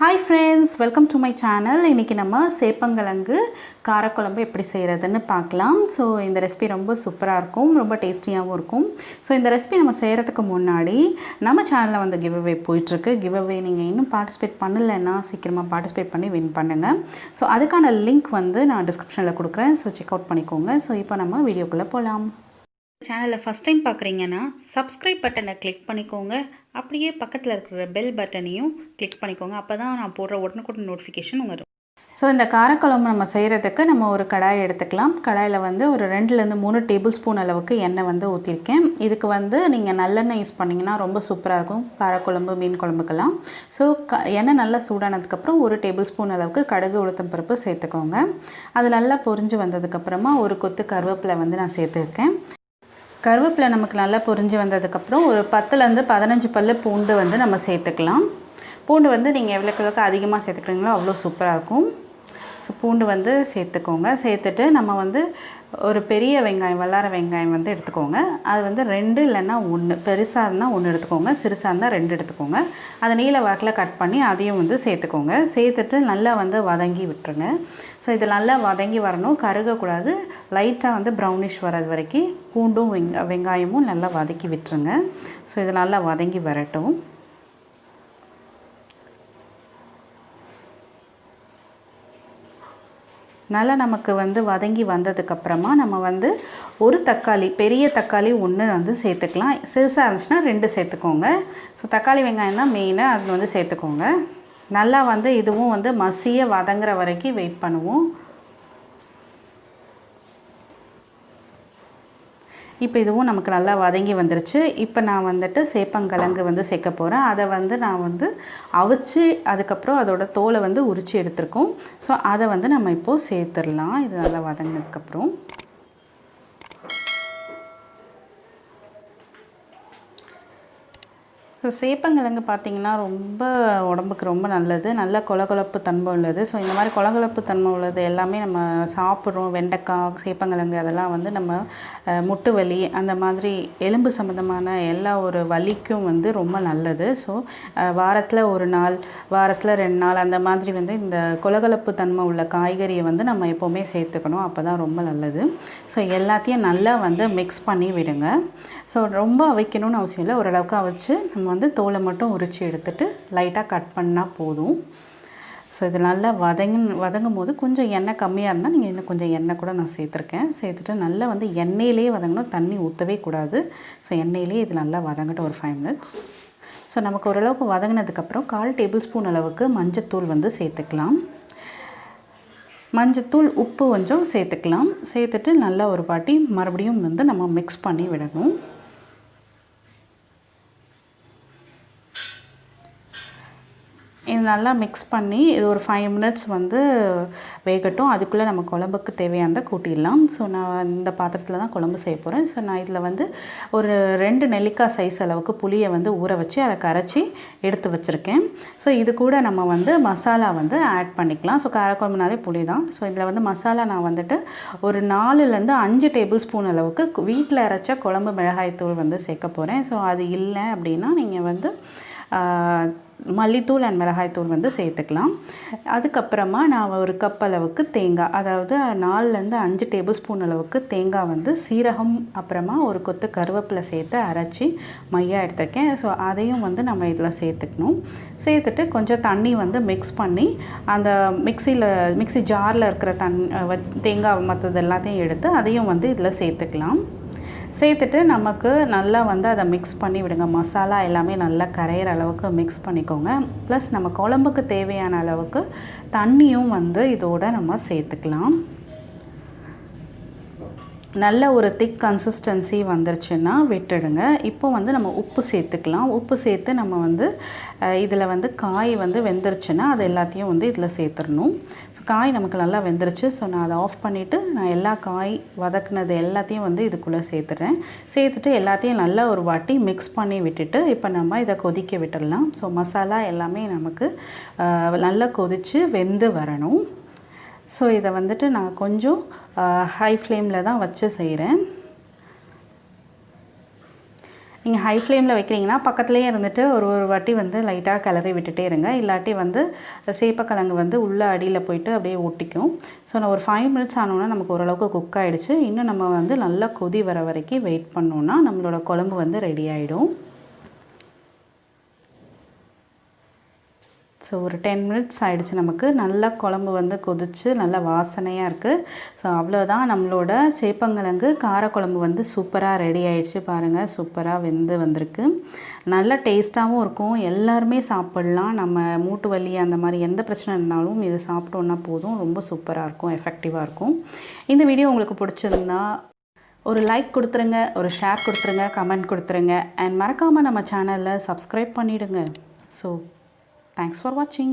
Hi friends, welcome to my channel. இன்னைக்கு நம்ம சேப்பங்கிழங்கு காரக்குழம்பு எப்படி செய்யறதுன்னு பார்க்கலாம். ஸோ இந்த ரெசிபி ரொம்ப சூப்பராக இருக்கும், ரொம்ப டேஸ்டியாகவும் இருக்கும். ஸோ இந்த ரெசிபி நம்ம செய்கிறதுக்கு முன்னாடி நம்ம சேனலில் வந்து கிவ் அவே போயிட்டுருக்கு. கிவ் அவே நீங்கள் இன்னும் பார்ட்டிசிபேட் பண்ணலைன்னா சீக்கிரமாக பார்ட்டிசிபேட் பண்ணி வின் பண்ணுங்கள். ஸோ அதுக்கான லிங்க் வந்து நான் டிஸ்கிரிப்ஷனில் கொடுக்குறேன். ஸோ செக் அவுட் பண்ணிக்கோங்க. ஸோ இப்போ நம்ம வீடியோக்குள்ளே போகலாம். சேனலை ஃபஸ்ட் டைம் பார்க்குறீங்கன்னா சப்ஸ்கிரைப் பட்டனை கிளிக் பண்ணிக்கோங்க. அப்படியே பக்கத்தில் இருக்கிற பெல் பட்டனையும் கிளிக் பண்ணிக்கோங்க. அப்போ தான் நான் போடுற உடனுக்குடன் நோட்டிஃபிகேஷன் வரும். ஸோ இந்த காரக்குழம்பு நம்ம செய்கிறதுக்கு நம்ம ஒரு கடாய் எடுத்துக்கலாம். கடாயில் வந்து ஒரு 2-3 டேபிள் ஸ்பூன் அளவுக்கு எண்ணெய் வந்து ஊற்றிருக்கேன். இதுக்கு வந்து நீங்கள் நல்லெண்ணெய் யூஸ் பண்ணிங்கன்னா ரொம்ப சூப்பராக இருக்கும் காரக்குழம்பு, மீன் குழம்புக்கெல்லாம். ஸோ எண்ணெய் நல்லா சூடானதுக்கப்புறம் 1 டேபிள் ஸ்பூன் அளவுக்கு கடுகு, உளுத்தம் பருப்பு சேர்த்துக்கோங்க. அது நல்லா பொரிஞ்சு வந்ததுக்கப்புறமா ஒரு கொத்து கருவேப்பிலை வந்து நான் சேர்த்துருக்கேன். கருவேப்பிலை நமக்கு நல்லா பொரிஞ்சு வந்ததுக்கப்புறம் ஒரு 10-15 பல்லு பூண்டு வந்து நம்ம சேர்த்துக்கலாம். பூண்டு வந்து நீங்கள் எவ்வளோக்கு அதிகமாக சேர்த்துக்கிறீங்களோ அவ்வளோ சூப்பராக இருக்கும். ஸோ பூண்டு வந்து சேர்த்துக்கோங்க. சேர்த்துட்டு நம்ம வந்து ஒரு பெரிய வெங்காயம், வல்லார வெங்காயம் வந்து எடுத்துக்கோங்க. அது வந்து 2 இல்லைன்னா 1, பெருசாக இருந்தால் 1 எடுத்துக்கோங்க, சிறுசாக இருந்தால் 2 எடுத்துக்கோங்க. அதை நீல வாக்கில் கட் பண்ணி அதையும் வந்து சேர்த்துக்கோங்க. சேர்த்துட்டு நல்லா வந்து வதங்கி விட்டுருங்க. ஸோ இது நல்லா வதங்கி வரணும், கருகக்கூடாது. லைட்டாக வந்து ப்ரௌனிஷ் வர்றது வரைக்கும் பூண்டும் வெங்காயமும் நல்லா வதக்கி விட்டுருங்க. ஸோ இது நல்லா வதங்கி வரட்டும். நல்லா நமக்கு வந்து வதங்கி வந்ததுக்கப்புறமா நம்ம வந்து ஒரு தக்காளி, பெரிய தக்காளி 1 வந்து சேர்த்துக்கலாம். சிறுசாக இருந்துச்சுன்னா 2 சேர்த்துக்கோங்க. ஸோ தக்காளி வெங்காயம் தான் மெயினாக அது வந்து சேர்த்துக்கோங்க. நல்லா வந்து இதுவும் வந்து மசிய வதங்குற வரைக்கும் வெயிட் பண்ணுவோம். இப்போ இதுவும் நமக்கு நல்லா வதங்கி வந்துருச்சு. இப்போ நான் வந்துட்டு சேப்பங்கிழங்கு வந்து சேர்க்க போகிறேன். அதை வந்து நான் வந்து அவிச்சு அதுக்கப்புறம் அதோட தோலை வந்து உரித்து எடுத்துருக்கோம். ஸோ அதை வந்து நம்ம இப்போது சேர்த்துடலாம். இது நல்லா வதங்கினதுக்கப்புறம் ஸோ சேப்பங்கிழங்கு பார்த்திங்கன்னா ரொம்ப உடம்புக்கு ரொம்ப நல்லது, நல்ல கொலகொலப்பு தன்மை உள்ளது. ஸோ இந்த மாதிரி கொலகொலப்பு தன்மை உள்ளது எல்லாமே நம்ம சாப்பிட்றோம். வெண்டைக்காய், சேப்பங்கிழங்கு அதெல்லாம் வந்து நம்ம முட்டு வலி, அந்த மாதிரி எலும்பு சம்மந்தமான எல்லா ஒரு வலிக்கும் வந்து ரொம்ப நல்லது. ஸோ வாரத்தில் 1 நாள், வாரத்தில் 2 நாள் அந்த மாதிரி வந்து இந்த கொலகொலப்பு தன்மை உள்ள காய்கறியை வந்து நம்ம எப்போவுமே சேர்த்துக்கணும். அப்போ தான் ரொம்ப நல்லது. ஸோ எல்லாத்தையும் நல்லா வந்து மிக்ஸ் பண்ணி விடுங்க. ஸோ ரொம்ப அவிக்கணும்னு அவசியம் இல்லை, ஓரளவுக்கு அவிச்சு நம்ம வந்து தோலை மட்டும் உரித்து எடுத்துகிட்டு லைட்டாக கட் பண்ணால் போதும். ஸோ இது நல்லா வதங்கும் போது கொஞ்சம் எண்ணெய் கம்மியாக இருந்தால் நீங்கள் இன்னும் கொஞ்சம் எண்ணெய் கூட நான் சேர்த்துருக்கேன். சேர்த்துட்டு நல்லா வந்து எண்ணெயிலே வதங்கணும், தண்ணி ஊற்றவே கூடாது. ஸோ எண்ணெயிலே இது நல்லா வதங்கட்டும் ஒரு 5 மினிட்ஸ். ஸோ நமக்கு ஓரளவுக்கு வதங்கினதுக்கப்புறம் 1/4 டேபிள் ஸ்பூன் அளவுக்கு மஞ்சத்தூள் வந்து சேர்த்துக்கலாம். மஞ்சத்தூள், உப்பு கொஞ்சம் சேர்த்துக்கலாம். சேர்த்துட்டு நல்லா ஒரு வாட்டி மறுபடியும் வந்து நம்ம மிக்ஸ் பண்ணி விடணும். இது நல்லா மிக்ஸ் பண்ணி இது ஒரு 5 மினிட்ஸ் வந்து வேகட்டும். அதுக்குள்ளே நம்ம குழம்புக்கு தேவையானதை கூட்டிடலாம். ஸோ நான் இந்த பாத்திரத்தில் தான் குழம்பு செய்ய போகிறேன். ஸோ நான் இதில் வந்து ஒரு 2 நெல்லிக்காய் சைஸ் அளவுக்கு புளியை வந்து ஊற வச்சு அதை கரைச்சி எடுத்து வச்சுருக்கேன். ஸோ இது கூட நம்ம வந்து மசாலா வந்து ஆட் பண்ணிக்கலாம். ஸோ காரக்குழம்புனாலே புளி தான். ஸோ இதில் வந்து மசாலா நான் வந்துட்டு ஒரு 4-5 டேபிள் ஸ்பூன் அளவுக்கு வீட்டில் அரைச்ச குழம்பு மிளகாய்த்தூள் வந்து சேர்க்க போகிறேன். ஸோ அது இல்லை அப்படின்னா நீங்கள் வந்து மல்லித்தூள் அண்ட் மிளகாய்த்தூள் வந்து சேர்த்துக்கலாம். அதுக்கப்புறமா நான் ஒரு கப் அளவுக்கு தேங்காய், அதாவது 4-5 டேபிள் ஸ்பூன் அளவுக்கு தேங்காய் வந்து சீரகம் அப்புறமா ஒரு கொத்து கருவேப்பிலை சேர்த்து அரைச்சி மையாக எடுத்துருக்கேன். ஸோ அதையும் வந்து நம்ம இதில் சேர்த்துக்கணும். சேர்த்துட்டு கொஞ்சம் தண்ணி வந்து மிக்ஸ் பண்ணி அந்த மிக்ஸி ஜாரில் இருக்கிற தேங்காய் மற்றது எல்லாத்தையும் எடுத்து அதையும் வந்து இதில் சேர்த்துக்கலாம். சேர்த்துட்டு நமக்கு நல்லா வந்து அதை மிக்ஸ் பண்ணி விடுங்க. மசாலா எல்லாமே நல்லா கரையிற அளவுக்கு மிக்ஸ் பண்ணிக்கோங்க. ப்ளஸ் நம்ம குழம்புக்கு தேவையான அளவுக்கு தண்ணியும் வந்து இதோட நம்ம சேர்த்துக்கலாம். நல்ல ஒரு திக் கன்சிஸ்டன்சி வந்துருச்சுன்னா விட்டுடுங்க. இப்போ வந்து நம்ம உப்பு சேர்த்துக்கலாம். உப்பு சேர்த்து நம்ம வந்து இதில் வந்து காய் வந்து வெந்துருச்சுன்னா அது எல்லாத்தையும் வந்து இதில் சேர்த்துடணும். ஸோ காய் நமக்கு நல்லா வெந்துருச்சு. ஸோ நான் அதை ஆஃப் பண்ணிவிட்டு நான் எல்லா காய் வதக்குனது எல்லாத்தையும் வந்து இதுக்குள்ளே சேர்த்துறேன். சேர்த்துட்டு எல்லாத்தையும் நல்லா ஒரு வாட்டி மிக்ஸ் பண்ணி விட்டுட்டு இப்போ நம்ம இதை கொதிக்க விட்டுடலாம். ஸோ மசாலா எல்லாமே நமக்கு நல்லா கொதித்து வெந்து வரணும். ஸோ இதை வந்துட்டு நான் கொஞ்சம் ஹை ஃப்ளேமில் தான் வச்சு செய்கிறேன். நீங்கள் ஹை ஃப்ளேமில் வைக்கிறீங்கன்னா பக்கத்துலேயே இருந்துட்டு ஒரு வாட்டி வந்து லைட்டாக கிளறி விட்டுட்டே இருங்க. இல்லாட்டி வந்து சேப்பக்கிழங்கு வந்து உள்ளே அடியில் போயிட்டு அப்படியே ஒட்டிக்கும். ஸோ நான் ஒரு 5 மினிட்ஸ் ஆனோன்னா நமக்கு ஓரளவுக்கு குக் ஆகிடுச்சு. இன்னும் நம்ம வந்து நல்லா கொதி வர வரைக்கும் வெயிட் பண்ணோன்னா நம்மளோட குழம்பு வந்து ரெடி ஆகிடும். ஸோ ஒரு 10 மினிட்ஸ் ஆகிடுச்சு. நமக்கு நல்லா குழம்பு வந்து கொதிச்சு நல்லா வாசனையாக இருக்குது. ஸோ அவ்வளோதான், நம்மளோட சேப்பங்கிழங்கு காரக்குழம்பு வந்து சூப்பராக ரெடி ஆகிடுச்சு. பாருங்கள், சூப்பராக வெந்து வந்திருக்கு. நல்ல டேஸ்ட்டாகவும் இருக்கும். எல்லாருமே சாப்பிட்லாம். நம்ம மூட்டு வலி அந்த மாதிரி எந்த பிரச்சனை இருந்தாலும் இது சாப்பிட்டோன்னா போதும். ரொம்ப சூப்பராக இருக்கும், எஃபெக்டிவாக இருக்கும். இந்த வீடியோ உங்களுக்கு பிடிச்சிருந்தா ஒரு லைக் கொடுத்துருங்க, ஒரு ஷேர் கொடுத்துருங்க, கமெண்ட் கொடுத்துருங்க. அண்ட் மறக்காமல் நம்ம சேனலில் சப்ஸ்கிரைப் பண்ணிவிடுங்க. So thanks for watching.